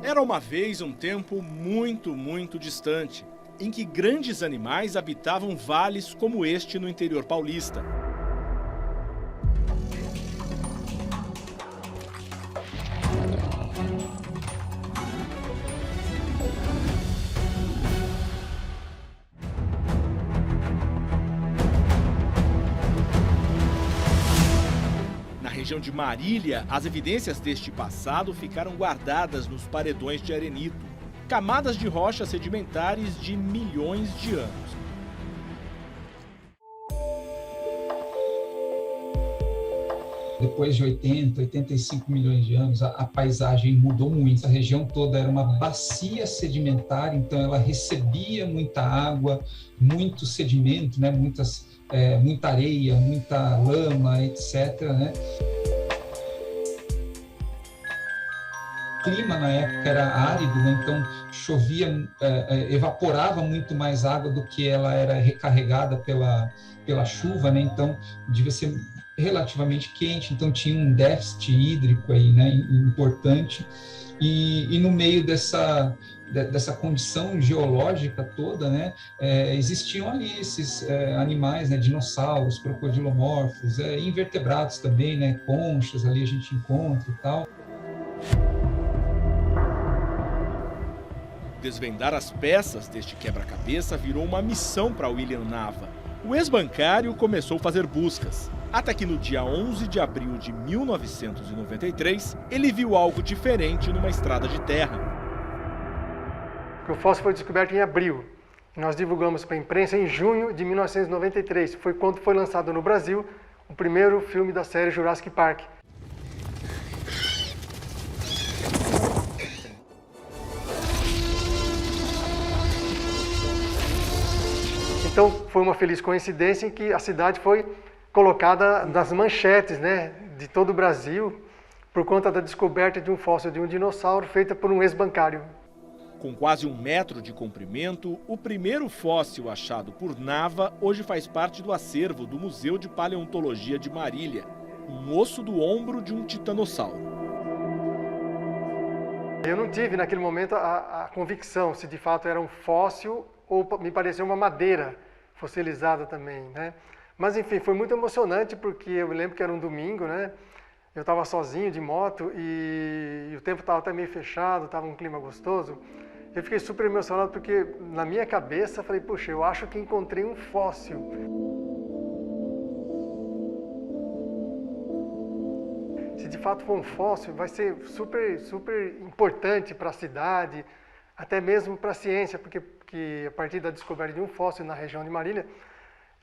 Era uma vez um tempo muito distante, em que grandes animais habitavam vales como este no interior paulista. Na região de Marília, as evidências deste passado ficaram guardadas nos paredões de arenito, camadas de rochas sedimentares de milhões de anos. Depois de 80, 85 milhões de anos, a paisagem mudou muito. Essa região toda era uma bacia sedimentar, então ela recebia muita água, muito sedimento, né? Muita areia, muita lama, etc. Né? O clima na época era árido, né? Então chovia, evaporava muito mais água do que ela era recarregada pela chuva, né? Então devia ser relativamente quente, então tinha um déficit hídrico aí, né? Importante. E no meio dessa condição geológica toda, né, existiam ali esses animais, né, dinossauros, crocodilomorfos, invertebrados também, né, conchas ali a gente encontra e tal. Desvendar as peças deste quebra-cabeça virou uma missão para William Nava. O ex-bancário começou a fazer buscas, até que no dia 11 de abril de 1993, ele viu algo diferente numa estrada de terra. O fóssil foi descoberto em abril. Nós divulgamos para a imprensa em junho de 1993. Foi quando foi lançado no Brasil o primeiro filme da série Jurassic Park. Então foi uma feliz coincidência em que a cidade foi colocada nas manchetes, né, de todo o Brasil por conta da descoberta de um fóssil de um dinossauro feita por um ex-bancário. Com quase 1 metro de comprimento, o primeiro fóssil achado por Nava hoje faz parte do acervo do Museu de Paleontologia de Marília, um osso do ombro de um titanossauro. Eu não tive naquele momento a convicção se de fato era um fóssil ou me pareceu uma madeira fossilizada também, né? Mas enfim, foi muito emocionante porque eu me lembro que era um domingo, né? Eu estava sozinho de moto e o tempo estava até meio fechado, estava um clima gostoso. Eu fiquei super emocionado porque na minha cabeça eu falei, puxa, eu acho que encontrei um fóssil. Se de fato for um fóssil, vai ser super importante para a cidade, até mesmo para a ciência, porque a partir da descoberta de um fóssil na região de Marília,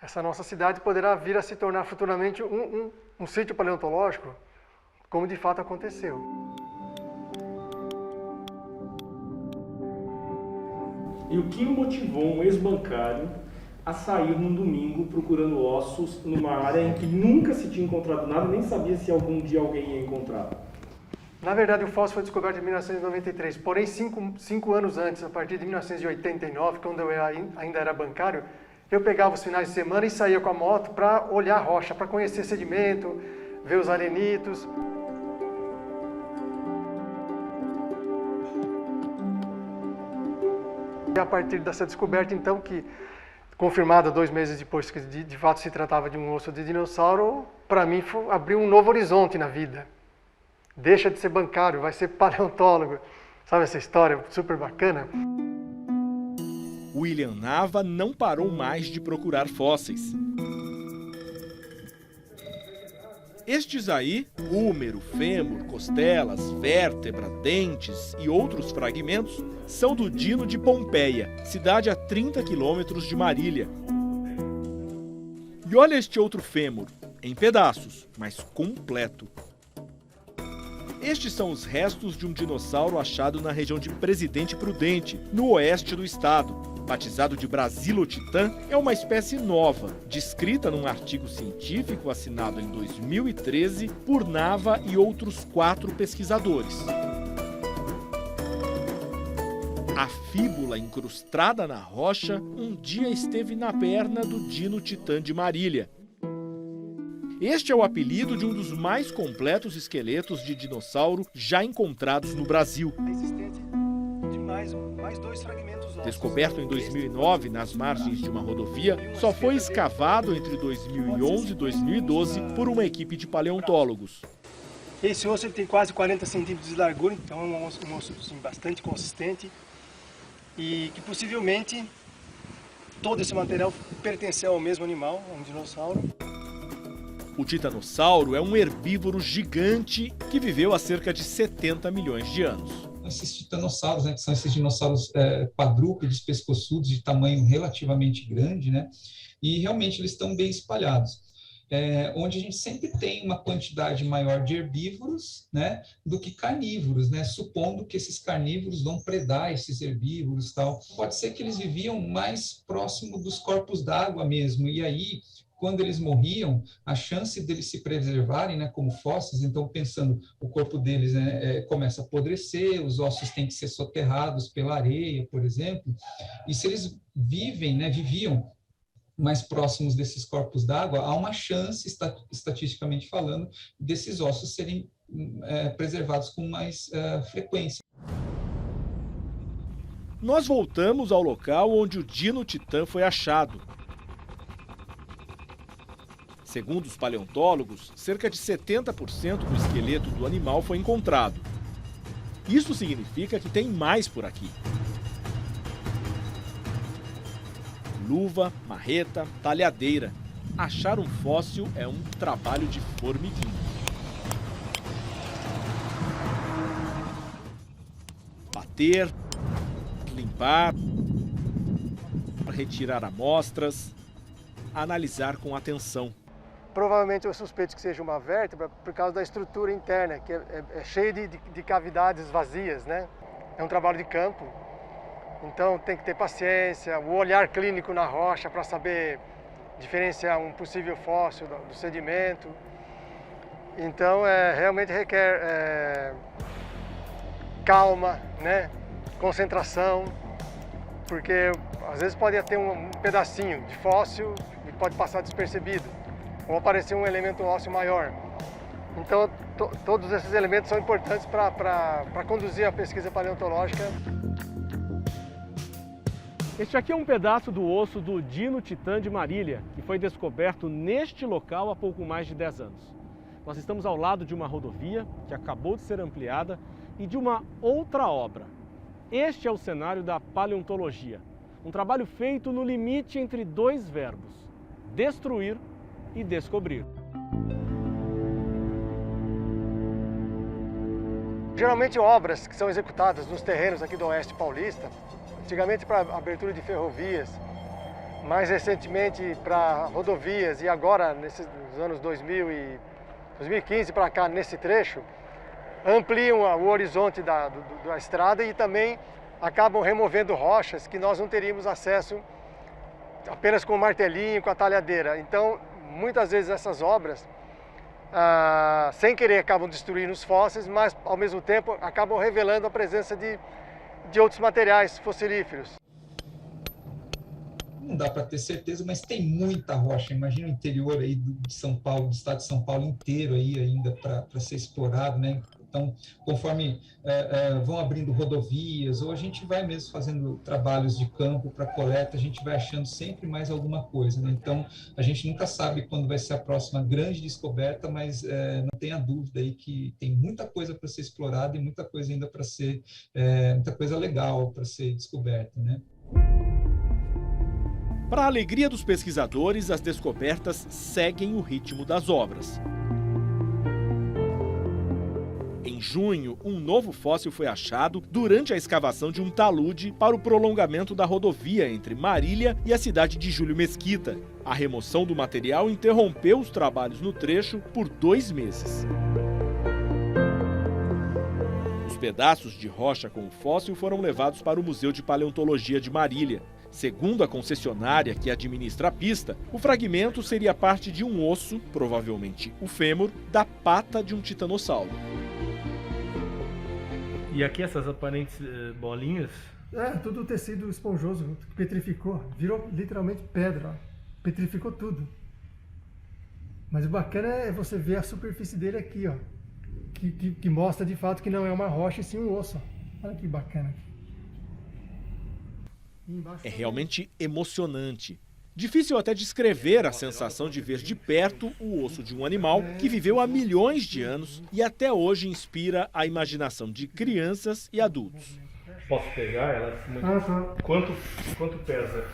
essa nossa cidade poderá vir a se tornar futuramente um sítio paleontológico, como de fato aconteceu. E o que motivou um ex-bancário a sair num domingo procurando ossos numa área em que nunca se tinha encontrado nada, nem sabia se algum dia alguém ia encontrar? Na verdade, o fóssil foi descoberto em 1993, porém 5 anos antes, a partir de 1989, quando eu ainda era bancário, eu pegava os finais de semana e saía com a moto para olhar a rocha, para conhecer sedimento, ver os arenitos. E a partir dessa descoberta, então, que confirmada 2 meses depois que de fato se tratava de um osso de dinossauro, para mim abriu um novo horizonte na vida. Deixa de ser bancário, vai ser paleontólogo. Sabe essa história super bacana? William Nava não parou mais de procurar fósseis. Estes aí, húmero, fêmur, costelas, vértebra, dentes e outros fragmentos, são do Dino de Pompeia, cidade a 30 quilômetros de Marília. E olha este outro fêmur, em pedaços, mas completo. Estes são os restos de um dinossauro achado na região de Presidente Prudente, no oeste do estado. Batizado de Brasilotitã, é uma espécie nova, descrita num artigo científico assinado em 2013 por Nava e outros 4 pesquisadores. A fíbula incrustada na rocha um dia esteve na perna do Dino Titã de Marília. Este é o apelido de um dos mais completos esqueletos de dinossauro já encontrados no Brasil. mais 2 fragmentos ósseos. Descoberto em 2009 nas margens de uma rodovia, só foi escavado entre 2011 e 2012 por uma equipe de paleontólogos. Esse osso ele tem quase 40 centímetros de largura, então é um osso assim, bastante consistente e que possivelmente todo esse material pertenceu ao mesmo animal, um dinossauro. O titanossauro é um herbívoro gigante que viveu há cerca de 70 milhões de anos. Esses titanossauros, né, que são esses dinossauros quadrúpedes, pescoçudos, de tamanho relativamente grande, né, e realmente eles estão bem espalhados. Onde a gente sempre tem uma quantidade maior de herbívoros, né, do que carnívoros, né, supondo que esses carnívoros vão predar esses herbívoros, tal. Pode ser que eles viviam mais próximo dos corpos d'água mesmo, e aí, quando eles morriam, a chance deles se preservarem, né, como fósseis, então pensando, o corpo deles, né, começa a apodrecer, os ossos têm que ser soterrados pela areia, por exemplo, e se eles viviam mais próximos desses corpos d'água, há uma chance, estatisticamente falando, desses ossos serem preservados com mais frequência. Nós voltamos ao local onde o Dino Titã foi achado. Segundo os paleontólogos, cerca de 70% do esqueleto do animal foi encontrado. Isso significa que tem mais por aqui. Luva, marreta, talhadeira. Achar um fóssil é um trabalho de formiguinha. Bater, limpar, retirar amostras, analisar com atenção. Provavelmente eu suspeito que seja uma vértebra por causa da estrutura interna, que é cheia de cavidades vazias, né? É um trabalho de campo. Então tem que ter paciência, o olhar clínico na rocha para saber diferenciar um possível fóssil do sedimento. Então realmente requer calma, né? Concentração, porque às vezes pode ter um pedacinho de fóssil e pode passar despercebido, ou aparecer um elemento ósseo maior. Então todos esses elementos são importantes para conduzir a pesquisa paleontológica. Este aqui é um pedaço do osso do Dino Titã de Marília, que foi descoberto neste local há pouco mais de 10 anos. Nós estamos ao lado de uma rodovia que acabou de ser ampliada e de uma outra obra. Este é o cenário da paleontologia, um trabalho feito no limite entre dois verbos, destruir e descobrir. Geralmente obras que são executadas nos terrenos aqui do Oeste Paulista, antigamente para abertura de ferrovias, mais recentemente para rodovias e agora, nos anos 2015 para cá, nesse trecho, ampliam o horizonte da estrada e também acabam removendo rochas que nós não teríamos acesso apenas com o martelinho, com a talhadeira. Então, muitas vezes essas obras, sem querer, acabam destruindo os fósseis, mas ao mesmo tempo acabam revelando a presença de outros materiais fossilíferos. Não dá para ter certeza, mas tem muita rocha. Imagina o interior aí de São Paulo, do estado de São Paulo inteiro aí ainda para ser explorado, né? Então, conforme vão abrindo rodovias, ou a gente vai mesmo fazendo trabalhos de campo para coleta, a gente vai achando sempre mais alguma coisa, né? Então, a gente nunca sabe quando vai ser a próxima grande descoberta, mas não tenha dúvida aí que tem muita coisa para ser explorada e muita coisa ainda para ser, muita coisa legal para ser descoberta, né? Para a alegria dos pesquisadores, as descobertas seguem o ritmo das obras. Em junho, um novo fóssil foi achado durante a escavação de um talude para o prolongamento da rodovia entre Marília e a cidade de Júlio Mesquita. A remoção do material interrompeu os trabalhos no trecho por 2 meses. Os pedaços de rocha com o fóssil foram levados para o Museu de Paleontologia de Marília. Segundo a concessionária que administra a pista, o fragmento seria parte de um osso, provavelmente o fêmur, da pata de um titanossauro. E aqui essas aparentes bolinhas? Tudo tecido esponjoso, petrificou, virou literalmente pedra, ó. Petrificou tudo. Mas o bacana é você ver a superfície dele aqui, ó, que mostra de fato que não é uma rocha e sim um osso. Olha que bacana. embaixo É também. realmente emocionante. Difícil até descrever a sensação de ver de perto o osso de um animal que viveu há milhões de anos e até hoje inspira a imaginação de crianças e adultos. Posso pegar ela? Tá. Quanto pesa?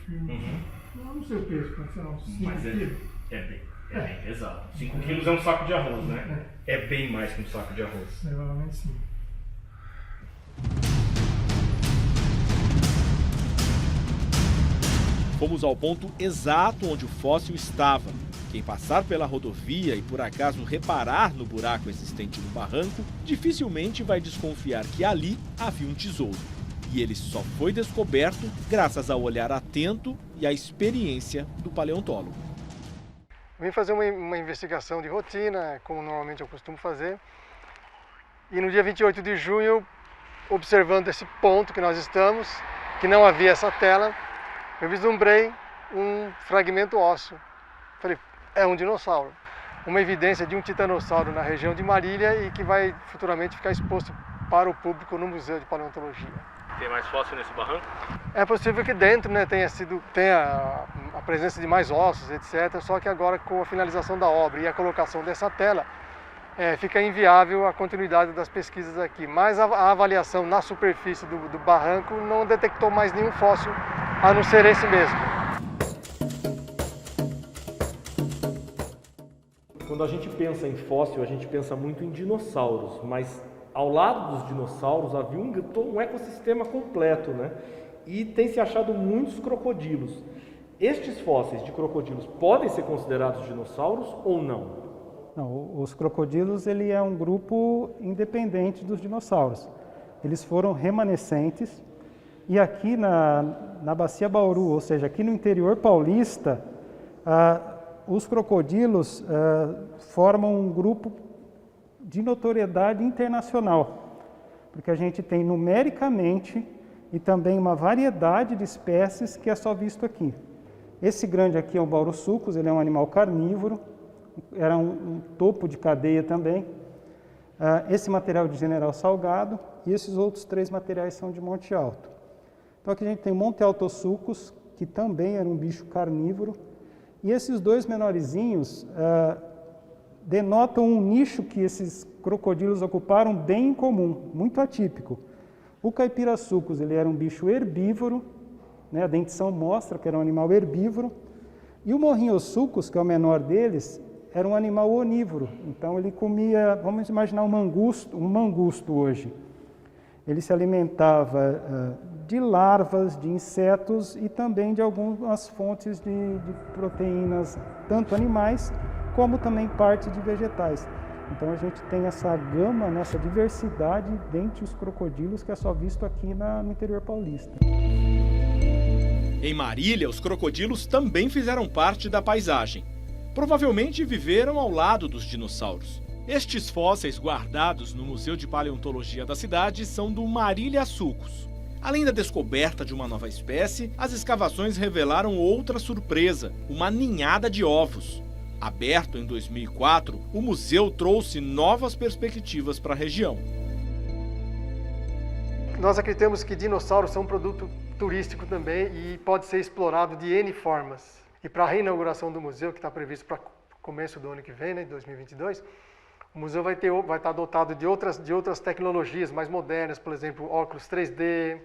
Não, não sei o peso, pode ser uns 5 Mas quilos. é bem pesado. 5 quilos é um saco de arroz, né? É bem mais que um saco de arroz. Provavelmente sim. Fomos ao ponto exato onde o fóssil estava. Quem passar pela rodovia e por acaso reparar no buraco existente no barranco, dificilmente vai desconfiar que ali havia um tesouro. E ele só foi descoberto graças ao olhar atento e à experiência do paleontólogo. Vim fazer uma investigação de rotina, como normalmente eu costumo fazer. E no dia 28 de junho, observando esse ponto que nós estamos, que não havia essa tela, eu vislumbrei um fragmento ósseo. Falei, é um dinossauro. Uma evidência de um titanossauro na região de Marília e que vai futuramente ficar exposto para o público no Museu de Paleontologia. Tem mais fóssil nesse barranco? É possível que dentro, né, tenha a presença de mais ossos, etc. Só que agora, com a finalização da obra e a colocação dessa tela, fica inviável a continuidade das pesquisas aqui. Mas a avaliação na superfície do barranco não detectou mais nenhum fóssil, a não ser esse mesmo. Quando a gente pensa em fóssil, a gente pensa muito em dinossauros, mas ao lado dos dinossauros havia um ecossistema completo, né? E tem se achado muitos crocodilos. Estes fósseis de crocodilos podem ser considerados dinossauros ou não? Não, os crocodilos ele é um grupo independente dos dinossauros. Eles foram remanescentes e aqui na Bacia Bauru, ou seja, aqui no interior paulista, os crocodilos formam um grupo de notoriedade internacional, porque a gente tem numericamente e também uma variedade de espécies que é só visto aqui. Esse grande aqui é o Baurossucus, ele é um animal carnívoro, era um topo de cadeia também. Esse material de General Salgado e esses outros 3 materiais são de Monte Alto. Então aqui a gente tem o Monte Altosucus, que também era um bicho carnívoro, e esses 2 menorzinhos denotam um nicho que esses crocodilos ocuparam bem em comum, muito atípico. O Caipirasucus, ele era um bicho herbívoro, né? A dentição mostra que era um animal herbívoro, e o Morrinhossucus, que é o menor deles, era um animal onívoro. Então ele comia, vamos imaginar um mangusto hoje. Ele se alimentava de larvas, de insetos e também de algumas fontes de proteínas, tanto animais como também parte de vegetais. Então a gente tem essa gama, essa diversidade dentre os crocodilos que é só visto aqui no interior paulista. Em Marília, os crocodilos também fizeram parte da paisagem. Provavelmente viveram ao lado dos dinossauros. Estes fósseis guardados no Museu de Paleontologia da cidade são do Marília-Sucus. Além da descoberta de uma nova espécie, as escavações revelaram outra surpresa, uma ninhada de ovos. Aberto em 2004, o museu trouxe novas perspectivas para a região. Nós acreditamos que dinossauros são um produto turístico também e pode ser explorado de N formas. E para a reinauguração do museu, que está previsto para começo do ano que vem, né, 2022, o museu vai estar dotado de outras tecnologias mais modernas, por exemplo, óculos 3D.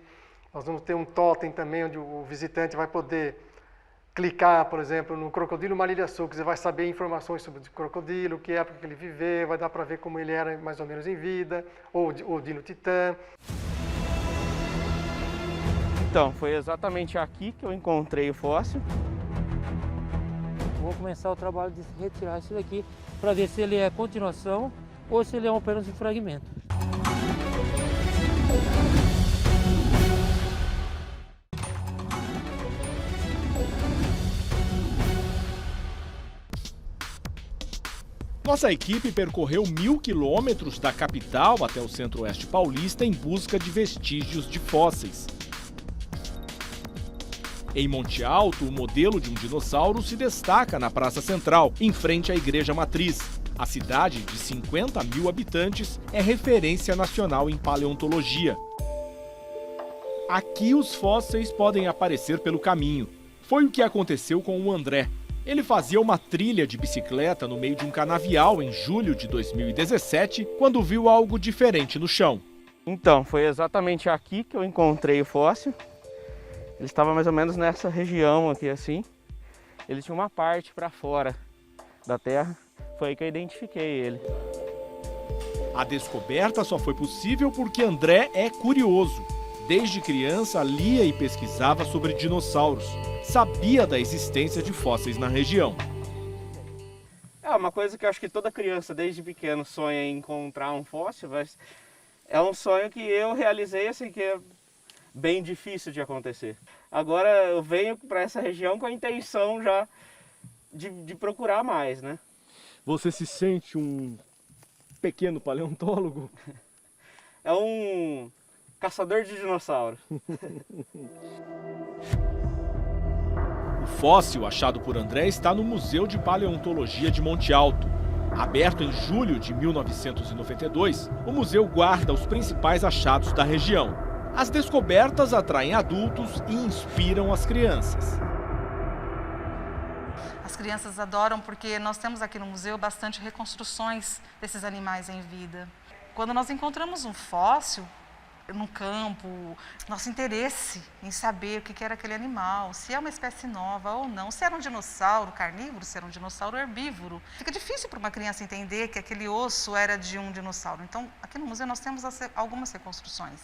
Nós vamos ter um totem também, onde o visitante vai poder clicar, por exemplo, no crocodilo Marília-Sucus e vai saber informações sobre o crocodilo, que época que ele viveu, vai dar para ver como ele era mais ou menos em vida, ou o Dino Titã. Então, foi exatamente aqui que eu encontrei o fóssil. Vou começar o trabalho de retirar isso daqui para ver se ele é continuação ou se ele é apenas um fragmento. Nossa equipe percorreu 1.000 quilômetros da capital até o centro-oeste paulista em busca de vestígios de fósseis. Em Monte Alto, o modelo de um dinossauro se destaca na Praça Central, em frente à Igreja Matriz. A cidade, de 50 mil habitantes, é referência nacional em paleontologia. Aqui os fósseis podem aparecer pelo caminho. Foi o que aconteceu com o André. Ele fazia uma trilha de bicicleta no meio de um canavial em julho de 2017, quando viu algo diferente no chão. Então, foi exatamente aqui que eu encontrei o fóssil. Ele estava mais ou menos nessa região aqui assim. Ele tinha uma parte para fora da terra. Foi aí que eu identifiquei ele. A descoberta só foi possível porque André é curioso. Desde criança, lia e pesquisava sobre dinossauros. Sabia da existência de fósseis na região. É uma coisa que eu acho que toda criança, desde pequeno, sonha em encontrar um fóssil, mas é um sonho que eu realizei, assim, que é bem difícil de acontecer. Agora eu venho para essa região com a intenção já de procurar mais, né? Você se sente um pequeno paleontólogo? É um caçador de dinossauros. O fóssil achado por André está no Museu de Paleontologia de Monte Alto. Aberto em julho de 1992, o museu guarda os principais achados da região. As descobertas atraem adultos e inspiram as crianças. As crianças adoram porque nós temos aqui no museu bastante reconstruções desses animais em vida. Quando nós encontramos um fóssil no campo, nosso interesse em saber o que era aquele animal, se é uma espécie nova ou não, se era um dinossauro carnívoro, se era um dinossauro herbívoro. Fica difícil para uma criança entender que aquele osso era de um dinossauro. Então, aqui no museu nós temos algumas reconstruções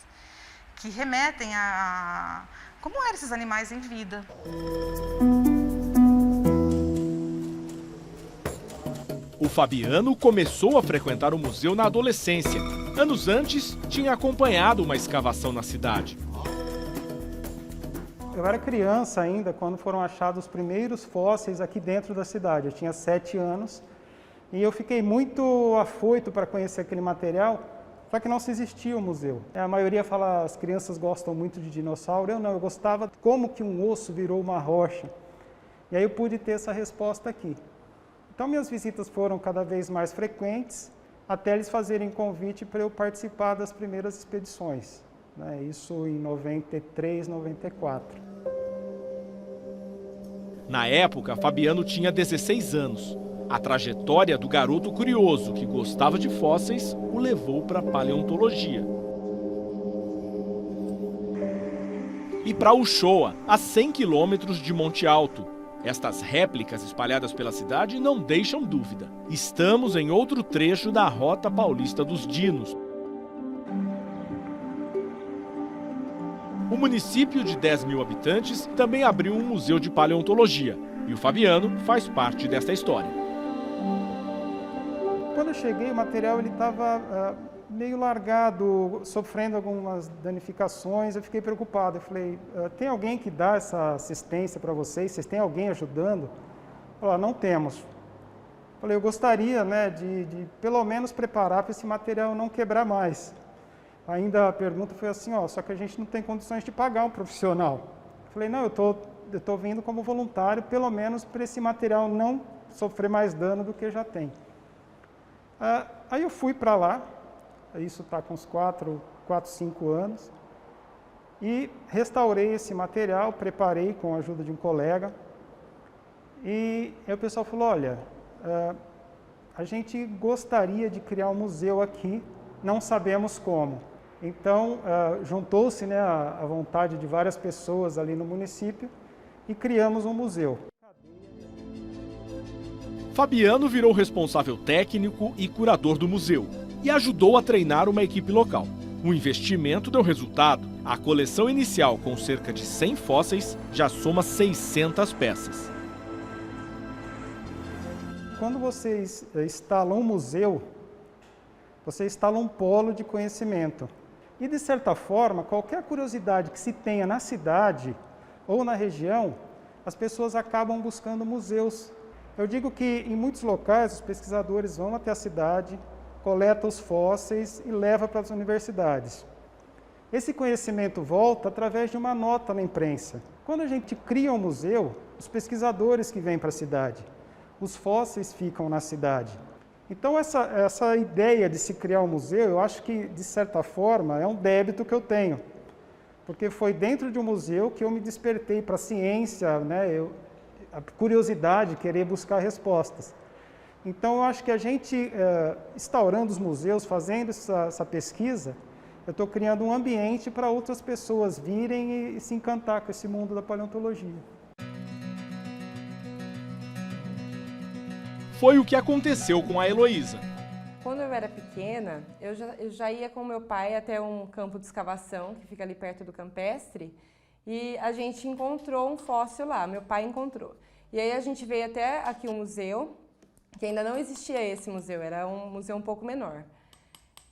que remetem a como eram esses animais em vida. O Fabiano começou a frequentar o museu na adolescência. Anos antes, tinha acompanhado uma escavação na cidade. Eu era criança ainda quando foram achados os primeiros fósseis aqui dentro da cidade. Eu tinha 7 anos e eu fiquei muito afoito para conhecer aquele material, só que não se existia o museu. A maioria fala, as crianças gostam muito de dinossauro, eu não, eu gostava de como que um osso virou uma rocha. E aí eu pude ter essa resposta aqui. Então minhas visitas foram cada vez mais frequentes, até eles fazerem convite para eu participar das primeiras expedições, né? Isso em 93, 94. Na época, Fabiano tinha 16 anos. A trajetória do garoto curioso que gostava de fósseis o levou para a paleontologia. E para Uchoa, a 100 quilômetros de Monte Alto. Estas réplicas espalhadas pela cidade não deixam dúvida. Estamos em outro trecho da Rota Paulista dos Dinos. O município de 10 mil habitantes também abriu um museu de paleontologia. E o Fabiano faz parte desta história. Quando eu cheguei, o material estava meio largado, sofrendo algumas danificações. Eu fiquei preocupado. Eu falei, tem alguém que dá essa assistência para vocês? Vocês têm alguém ajudando? Falei, não temos. Falei, eu gostaria, né, de pelo menos preparar para esse material não quebrar mais. Ainda a pergunta foi assim, só que a gente não tem condições de pagar um profissional. Falei, não, eu tô vindo como voluntário, pelo menos para esse material não sofrer mais dano do que já tem. Aí eu fui para lá, isso está com uns 4, 5 anos, e restaurei esse material, preparei com a ajuda de um colega, e aí o pessoal falou, olha, a gente gostaria de criar um museu aqui, não sabemos como. Então, juntou-se, né, a vontade de várias pessoas ali no município e criamos um museu. Fabiano virou responsável técnico e curador do museu e ajudou a treinar uma equipe local. O investimento deu resultado. A coleção inicial, com cerca de 100 fósseis, já soma 600 peças. Quando você instala um museu, você instala um polo de conhecimento. E, de certa forma, qualquer curiosidade que se tenha na cidade ou na região, as pessoas acabam buscando museus. Eu digo que, em muitos locais, os pesquisadores vão até a cidade, coletam os fósseis e levam para as universidades. Esse conhecimento volta através de uma nota na imprensa. Quando a gente cria um museu, os pesquisadores que vêm para a cidade, os fósseis ficam na cidade. Então, essa ideia de se criar um museu, eu acho que, de certa forma, é um débito que eu tenho. porque foi dentro de um museu que eu me despertei para a ciência, né? A curiosidade, querer buscar respostas. Então, eu acho que a gente, instaurando os museus, fazendo essa pesquisa, eu estou criando um ambiente para outras pessoas virem e se encantar com esse mundo da paleontologia. Foi o que aconteceu com a Heloísa. Quando eu era pequena, eu já ia com meu pai até um campo de escavação, que fica ali perto do campestre, e a gente encontrou um fóssil lá, meu pai encontrou. E aí a gente veio até aqui um museu, que ainda não existia esse museu, era um museu um pouco menor.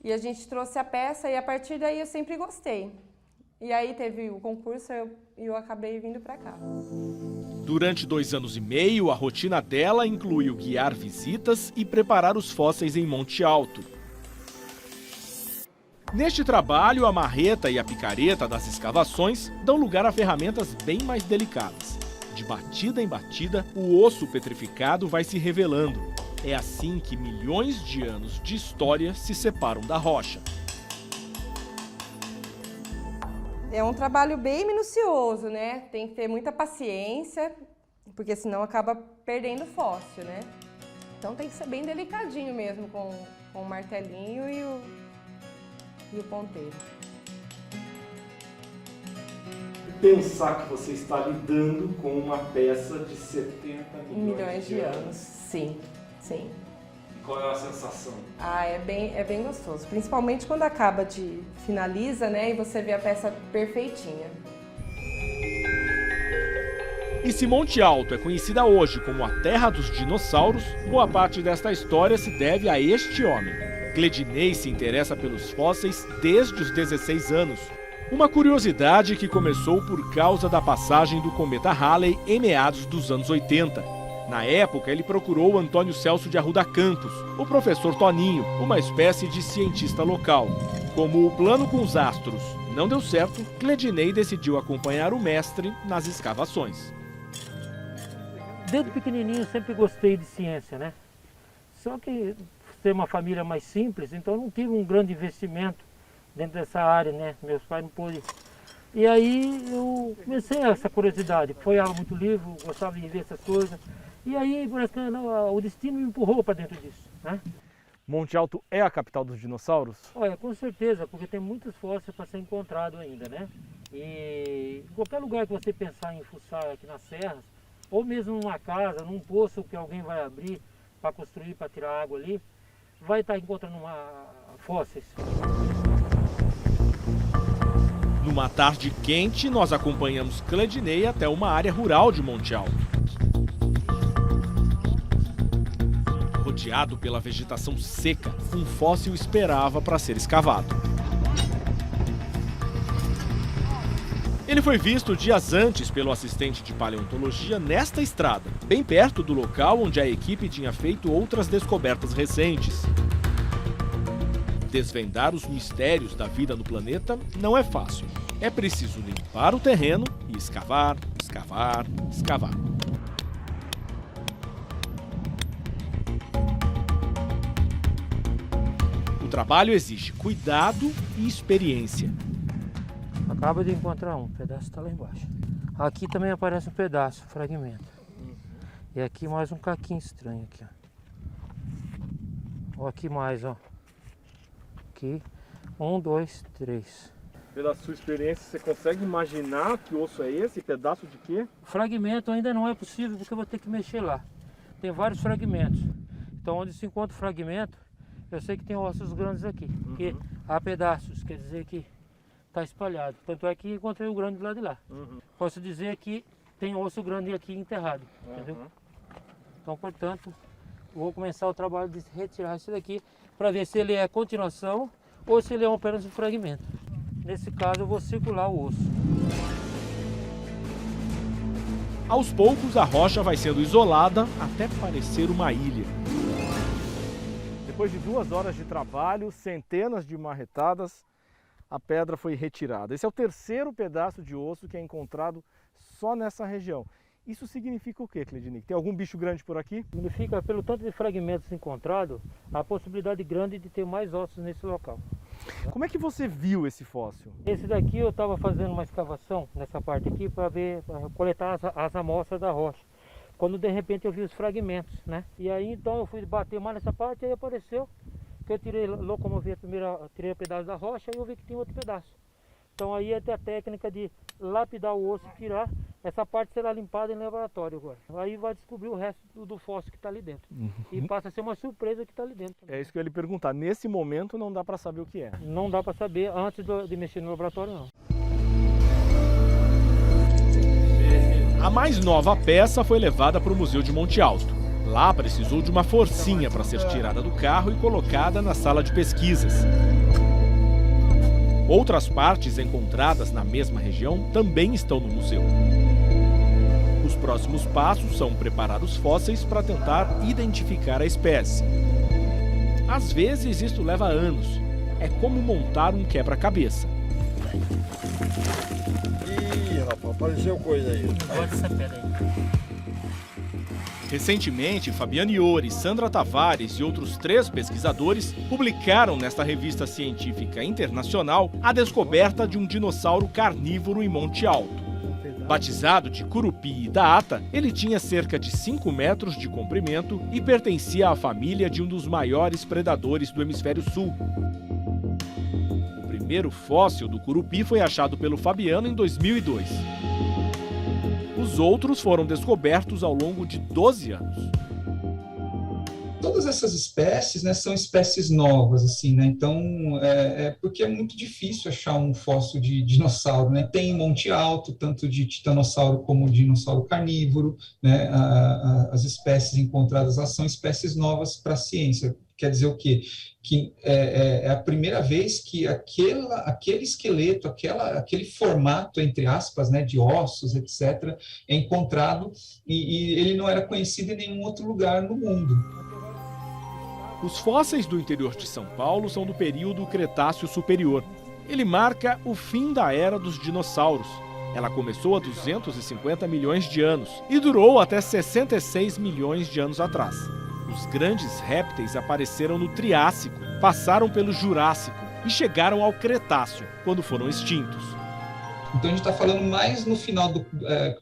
E a gente trouxe a peça e a partir daí eu sempre gostei. E aí teve o concurso e eu acabei vindo para cá. Durante 2 anos e meio, a rotina dela incluiu guiar visitas e preparar os fósseis em Monte Alto. Neste trabalho, a marreta e a picareta das escavações dão lugar a ferramentas bem mais delicadas. De batida em batida, o osso petrificado vai se revelando. É assim que milhões de anos de história se separam da rocha. É um trabalho bem minucioso, né? Tem que ter muita paciência, porque senão acaba perdendo o fóssil, né? Então tem que ser bem delicadinho mesmo com o martelinho e o ponteiro. Pensar que você está lidando com uma peça de 70 milhões de anos. Sim, sim. Qual é a sensação? É bem gostoso, principalmente quando acaba finaliza, né, e você vê a peça perfeitinha. E se Monte Alto é conhecida hoje como a terra dos dinossauros, boa parte desta história se deve a este homem. Cledinei se interessa pelos fósseis desde os 16 anos. Uma curiosidade que começou por causa da passagem do cometa Halley em meados dos anos 80. Na época, ele procurou Antônio Celso de Arruda Campos, o professor Toninho, uma espécie de cientista local. Como o plano com os astros não deu certo, Cledinei decidiu acompanhar o mestre nas escavações. Desde pequenininho sempre gostei de ciência, né? Só que ter uma família mais simples, então não tive um grande investimento dentro dessa área, né? Meus pais não pôde. E aí eu comecei essa curiosidade, folheava muito livro, gostava de ver essas coisas. E aí parece que o destino me empurrou para dentro disso, né? Monte Alto é a capital dos dinossauros? Olha, com certeza, porque tem muitos fósseis para ser encontrado ainda, né? E em qualquer lugar que você pensar em fuçar aqui nas serras, ou mesmo numa casa, num poço que alguém vai abrir para construir, para tirar água ali, vai estar encontrando fósseis. Numa tarde quente, nós acompanhamos Cledinei até uma área rural de Monte Alto. Rodeado pela vegetação seca, um fóssil esperava para ser escavado. Ele foi visto dias antes pelo assistente de paleontologia nesta estrada, bem perto do local onde a equipe tinha feito outras descobertas recentes. Desvendar os mistérios da vida no planeta não é fácil. É preciso limpar o terreno e escavar, escavar, escavar. O trabalho exige cuidado e experiência. Acaba de encontrar um pedaço, está lá embaixo. Aqui também aparece um pedaço, um fragmento. E aqui mais um caquinho estranho aqui, ó. Ó, aqui mais, ó. Aqui, 1, 2, 3. Pela sua experiência, você consegue imaginar que osso é esse? Pedaço de quê? Fragmento ainda não é possível porque eu vou ter que mexer lá. Tem vários fragmentos. Então onde se encontra fragmento, eu sei que tem ossos grandes aqui. Porque há pedaços, quer dizer que está espalhado. Tanto é que encontrei o grande lá de lá. Posso dizer que tem osso grande aqui enterrado, entendeu? Então, portanto, vou começar o trabalho de retirar isso daqui para ver se ele é continuação ou se ele é apenas um fragmento. Nesse caso, eu vou circular o osso. Aos poucos, a rocha vai sendo isolada até parecer uma ilha. Depois de 2 horas de trabalho, centenas de marretadas, a pedra foi retirada. Esse é o 3º pedaço de osso que é encontrado só nessa região. Isso significa o quê, Cledinei? Tem algum bicho grande por aqui? Significa, pelo tanto de fragmentos encontrados, a possibilidade grande de ter mais ossos nesse local. Como é que você viu esse fóssil? Esse daqui eu estava fazendo uma escavação nessa parte aqui para coletar as amostras da rocha. Quando de repente eu vi os fragmentos, né? E aí então eu fui bater mais nessa parte e aí apareceu que eu locomovi tirei o pedaço da rocha e eu vi que tinha outro pedaço. Então aí até a técnica de lapidar o osso e tirar, essa parte será limpada em laboratório agora. Aí vai descobrir o resto do fóssil que está ali dentro. E passa a ser uma surpresa que está ali dentro. É isso que eu ia lhe perguntar. Nesse momento não dá para saber o que é. Não dá para saber antes de mexer no laboratório, não. A mais nova peça foi levada para o Museu de Monte Alto. Lá precisou de uma forcinha para ser tirada do carro e colocada na sala de pesquisas. Outras partes encontradas na mesma região também estão no museu. Os próximos passos são preparar os fósseis para tentar identificar a espécie. Às vezes isso leva anos. É como montar um quebra-cabeça. Ih, rapaz, apareceu coisa aí. Olha essa pedra aí. Recentemente, Fabiano Iori, Sandra Tavares e outros 3 pesquisadores publicaram nesta revista científica internacional a descoberta de um dinossauro carnívoro em Monte Alto. Batizado de Curupi Idaata, ele tinha cerca de 5 metros de comprimento e pertencia à família de um dos maiores predadores do hemisfério sul. O primeiro fóssil do Curupi foi achado pelo Fabiano em 2002. Os outros foram descobertos ao longo de 12 anos. Todas essas espécies, né, são espécies novas, assim, né? Então, porque é muito difícil achar um fóssil de dinossauro, né? Tem em Monte Alto, tanto de titanossauro como dinossauro carnívoro, né? As espécies encontradas lá são espécies novas para a ciência. Quer dizer o quê? Que é a primeira vez que aquele esqueleto, aquele formato, entre aspas, né, de ossos, etc., é encontrado e ele não era conhecido em nenhum outro lugar no mundo. Os fósseis do interior de São Paulo são do período Cretáceo Superior. Ele marca o fim da era dos dinossauros. Ela começou há 250 milhões de anos e durou até 66 milhões de anos atrás. Os grandes répteis apareceram no Triássico, passaram pelo Jurássico e chegaram ao Cretáceo, quando foram extintos. Então a gente está falando mais no final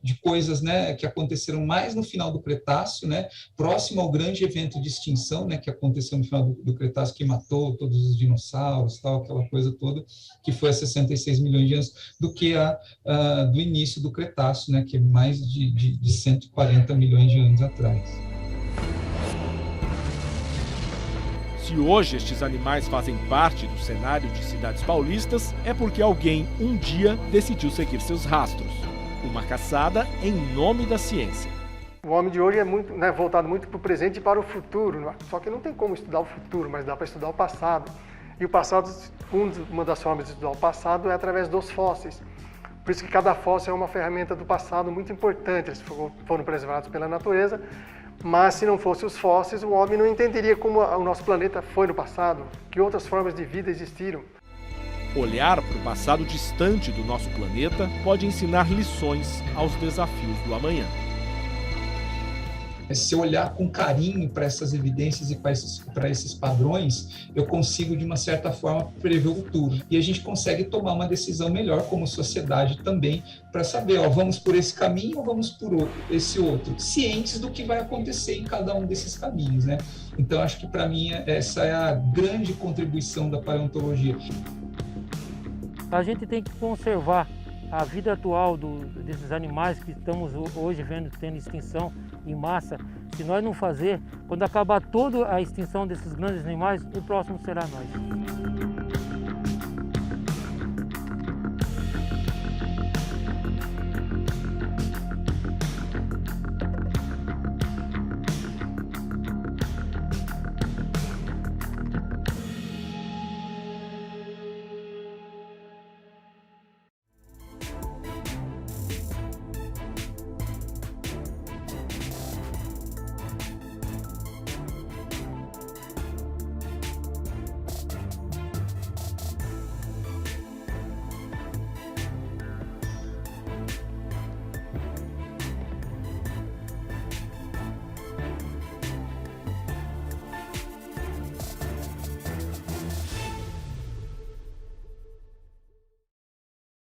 de coisas, né, que aconteceram mais no final do Cretáceo, né, próximo ao grande evento de extinção, né, que aconteceu no final do Cretáceo, que matou todos os dinossauros, tal, aquela coisa toda, que foi há 66 milhões de anos, do que do início do Cretáceo, né, que é mais de 140 milhões de anos atrás. Se hoje estes animais fazem parte do cenário de cidades paulistas, é porque alguém, um dia, decidiu seguir seus rastros. Uma caçada em nome da ciência. O homem de hoje é muito, né, voltado muito para o presente e para o futuro. Só que não tem como estudar o futuro, mas dá para estudar o passado. E o passado, uma das formas de estudar o passado é através dos fósseis. Por isso que cada fóssil é uma ferramenta do passado muito importante. Eles foram preservados pela natureza. Mas se não fossem os fósseis, o homem não entenderia como o nosso planeta foi no passado, que outras formas de vida existiram. Olhar para o passado distante do nosso planeta pode ensinar lições aos desafios do amanhã. Se eu olhar com carinho para essas evidências e para esses padrões, eu consigo, de uma certa forma, prever o futuro. E a gente consegue tomar uma decisão melhor como sociedade também, para saber, vamos por esse caminho ou vamos por esse outro, cientes do que vai acontecer em cada um desses caminhos, né? Então, acho que, para mim, essa é a grande contribuição da paleontologia. A gente tem que conservar a vida atual desses animais que estamos hoje tendo extinção em massa. Se nós não fazer, quando acabar toda a extinção desses grandes animais, o próximo será nós.